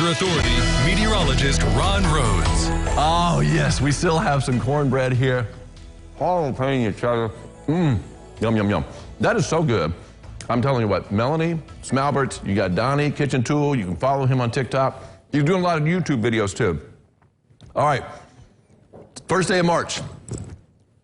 Weather Authority meteorologist Ron Rhodes. Oh, yes, we still have some cornbread here. Jalapeno cheddar. Yum, yum, yum. That is so good. I'm telling you what, Melanie Smalbert, you got Donnie Kitchen Tool. You can follow him on TikTok. He's doing a lot of YouTube videos, too. All right, first day of March.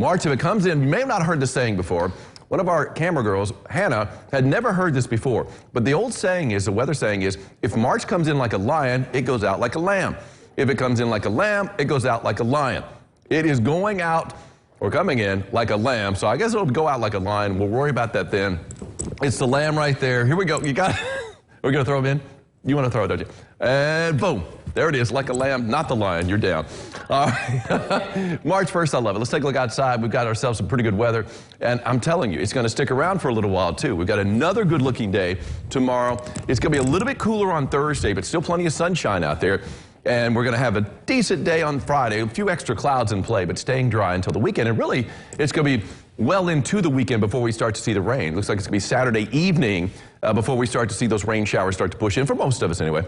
March, if it comes in, you may have not heard this saying before. One of our camera girls, Hannah, had never heard this before. But the old saying is, the weather saying is, if March comes in like a lion, it goes out like a lamb. If it comes in like a lamb, it goes out like a lion. It is going out or coming in like a lamb. So I guess it'll go out like a lion. We'll worry about that then. It's the lamb right there. Here we go. You got it. We're going to throw him in? You want to throw it, don't you? And boom. There it is, like a lamb, not the lion. You're down. March 1st, I love it. Let's take a look outside. We've got ourselves some pretty good weather. And I'm telling you, it's going to stick around for a little while, too. We've got another good-looking day tomorrow. It's going to be a little bit cooler on Thursday, but still plenty of sunshine out there. And we're going to have a decent day on Friday. A few extra clouds in play, but staying dry until the weekend. And really, it's going to be well into the weekend before we start to see the rain. Looks like it's going to be Saturday evening before we start to see those rain showers start to push in, for most of us anyway.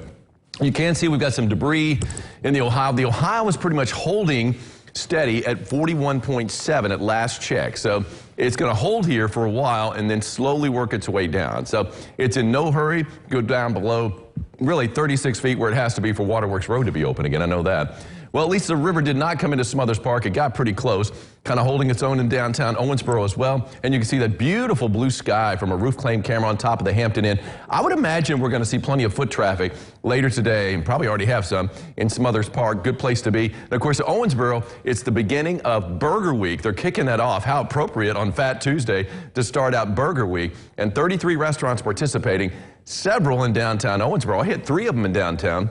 You can see we've got some debris in the Ohio. The Ohio is pretty much holding steady at 41.7 at last check. So it's going to hold here for a while and then slowly work its way down. So it's in no hurry. Go down below really 36 feet where it has to be for Waterworks Road to be open again. I know that. Well, at least the river did not come into Smothers Park. It got pretty close, kind of holding its own in downtown Owensboro as well. And you can see that beautiful blue sky from a roof claim camera on top of the Hampton Inn. I would imagine we're going to see plenty of foot traffic later today, and probably already have some, in Smothers Park. Good place to be. And of course, at Owensboro, it's the beginning of Burger Week. They're kicking that off. How appropriate on Fat Tuesday to start out Burger Week. And 33 restaurants participating, several in downtown Owensboro. I hit 3 of them in downtown.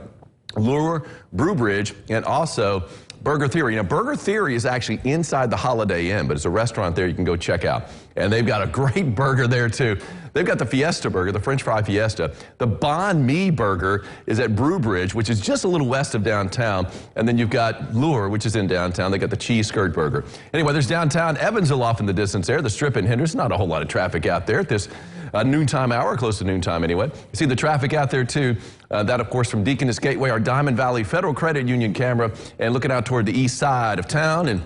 Lure, Brewbridge, and also Burger Theory. Now, Burger Theory is actually inside the Holiday Inn, but it's a restaurant there you can go check out. And they've got a great burger there, too. They've got the Fiesta Burger, the French Fry Fiesta. The Banh Mi Burger is at Brewbridge, which is just a little west of downtown. And then you've got Lure, which is in downtown. They got the Cheese Skirt Burger. Anyway, there's downtown Evansville off in the distance there. The Strip in Henderson, not a whole lot of traffic out there at this noontime hour, close to noontime anyway. You see the traffic out there, too. That, of course, from Deaconess Gateway, our Diamond Valley Federal Credit Union camera, and looking out toward the east side of town, and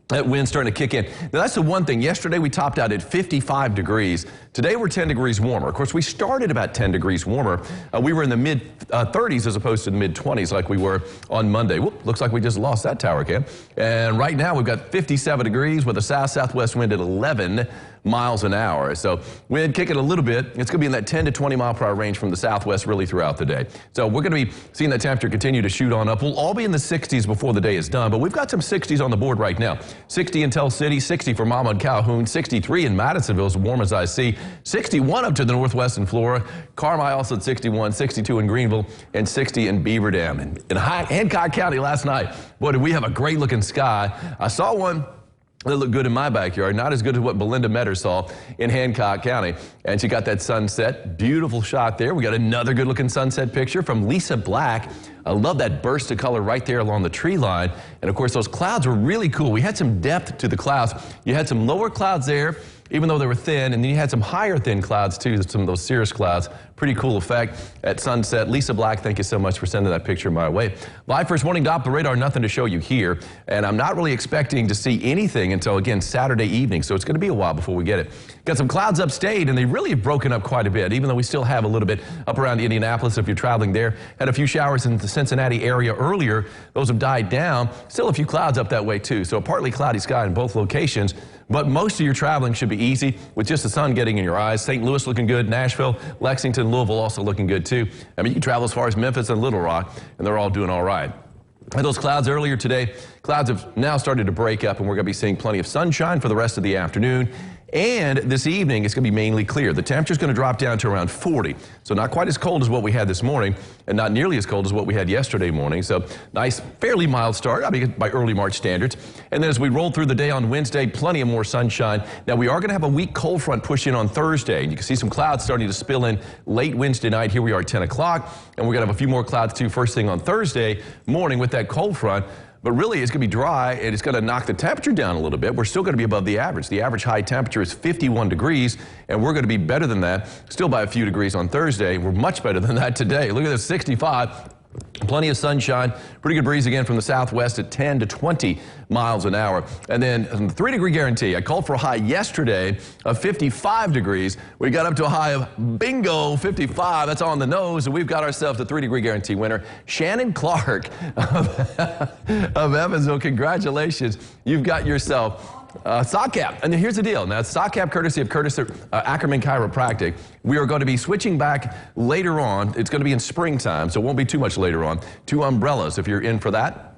that wind's starting to kick in. Now, that's the one thing. Yesterday, we topped out at 55 degrees. Today, we're 10 degrees warmer. Of course, we started about 10 degrees warmer. We were in the mid-30s as opposed to the mid-20s like we were on Monday. Whoop, looks like we just lost that tower cam. And right now, we've got 57 degrees with a south-southwest wind at 11 miles an hour. So wind kicking a little bit. It's going to be in that 10 to 20 mile per hour range from the southwest really throughout the day. So we're going to be seeing that temperature continue to shoot on up. We'll all be in the 60s before the day is done, but we've got some 60s on the board right now. 60 in Tell City, 60 for Mama and Calhoun, 63 in Madisonville, as warm as I see, 61 up to the northwest in Flora, Carmi also at 61, 62 in Greenville, and 60 in Beaver Dam. And in Hancock County last night, boy, did we have a great looking sky. I saw one that looked good in my backyard, not as good as what Belinda Metter saw in Hancock County. And she got that sunset. Beautiful shot there. We got another good-looking sunset picture from Lisa Black. I love that burst of color right there along the tree line. And, of course, those clouds were really cool. We had some depth to the clouds. You had some lower clouds there, even though they were thin, and then you had some higher thin clouds, too, some of those cirrus clouds. Pretty cool effect at sunset. Lisa Black, thank you so much for sending that picture my way. Live first morning Doppler radar, nothing to show you here, and I'm not really expecting to see anything until, again, Saturday evening, so it's going to be a while before we get it. Got some clouds upstate, and they really have broken up quite a bit, even though we still have a little bit up around Indianapolis if you're traveling there. Had a few showers in the Cincinnati area earlier. Those have died down. Still a few clouds up that way, too, so a partly cloudy sky in both locations. But most of your traveling should be easy with just the sun getting in your eyes. St. Louis looking good, Nashville, Lexington, Louisville also looking good too. I mean, you can travel as far as Memphis and Little Rock, and they're all doing all right. And those clouds earlier today, clouds have now started to break up, and we're going to be seeing plenty of sunshine for the rest of the afternoon. And this evening, it's going to be mainly clear. The temperature's going to drop down to around 40. So not quite as cold as what we had this morning, and not nearly as cold as what we had yesterday morning. So nice, fairly mild start, I mean, by early March standards. And then as we roll through the day on Wednesday, plenty of more sunshine. Now, we are going to have a weak cold front push in on Thursday. And you can see some clouds starting to spill in late Wednesday night. Here we are at 10 o'clock. And we're going to have a few more clouds, too, first thing on Thursday morning with that cold front. But really, it's going to be dry, and it's going to knock the temperature down a little bit. We're still going to be above the average. The average high temperature is 51 degrees, and we're going to be better than that, still by a few degrees on Thursday. We're much better than that today. Look at this, 65. Plenty of sunshine, pretty good breeze again from the southwest at 10 to 20 miles an hour. And then 3-degree guarantee. I called for a high yesterday of 55 degrees. We got up to a high of bingo 55. That's on the nose. And we've got ourselves a 3-degree guarantee winner, Shannon Clark of Evansville. Congratulations. You've got yourself sock cap. And here's the deal. Now, it's sock cap courtesy of Ackerman Chiropractic. We are going to be switching back later on. It's going to be in springtime, so it won't be too much later on, to umbrellas if you're in for that.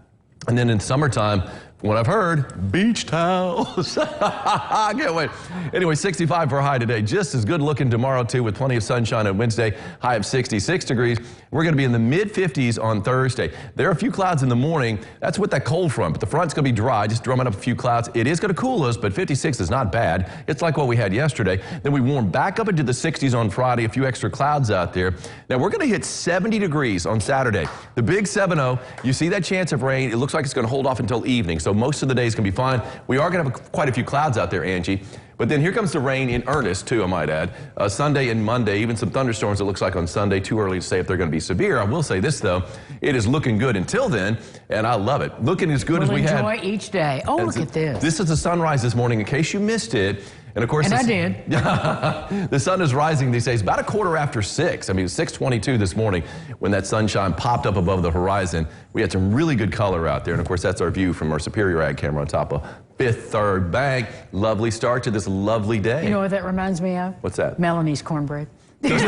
And then in summertime, from what I've heard, beach towels. I can't wait. Anyway, 65 for a high today. Just as good looking tomorrow, too, with plenty of sunshine on Wednesday. High of 66 degrees. We're going to be in the mid-50s on Thursday. There are a few clouds in the morning. That's with that cold front, but the front's going to be dry, just drumming up a few clouds. It is going to cool us, but 56 is not bad. It's like what we had yesterday. Then we warm back up into the 60s on Friday, a few extra clouds out there. Now, we're going to hit 70 degrees on Saturday. The big 7-0, you see that chance of rain. It looks like it's going to hold off until evening, so most of the day is going to be fine. We are going to have quite a few clouds out there, Angie. But then here comes the rain in earnest, too, I might add. Sunday and Monday, even some thunderstorms, it looks like on Sunday. Too early to say if they're going to be severe. I will say this, though. It is looking good until then, and I love it. Looking as good as we had. Enjoy each day. Oh, look at this. This is the sunrise this morning, in case you missed it. And of course, I did. The sun is rising these days about 6:15. I mean, it was 6:22 this morning when that sunshine popped up above the horizon. We had some really good color out there. And of course, that's our view from our Superior Ag camera on top of Fifth Third Bank. Lovely start to this lovely day. You know what that reminds me of? What's that? Melanie's cornbread. Doesn't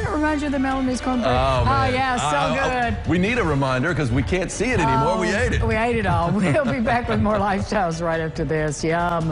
it remind you of the Melanie's cornbread? Oh, man. Yeah, so good. We need a reminder because we can't see it anymore. We ate it. We ate it all. We'll be back with more Lifestyles right after this. Yum.